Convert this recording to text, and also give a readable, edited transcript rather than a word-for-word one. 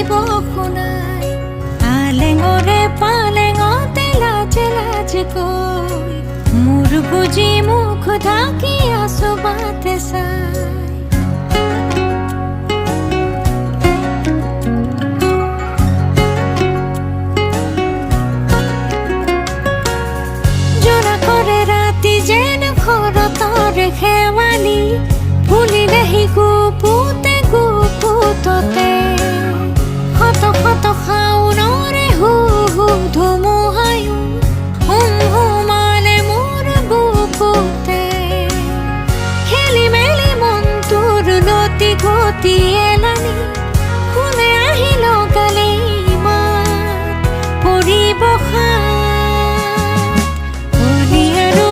আহিব শুনাই আলেঙৰে পালেঙতে লাজে লাজে কৈ মোৰ বুজি মুখ ঢাকি আছো বাটে চাই জোৰা কৰে ৰাতি যেন ঘৰতৰে খেৱালি ফুলিলেহি গুপুতে গুপুততে শত শত শাওনৰে হু হু ধুমু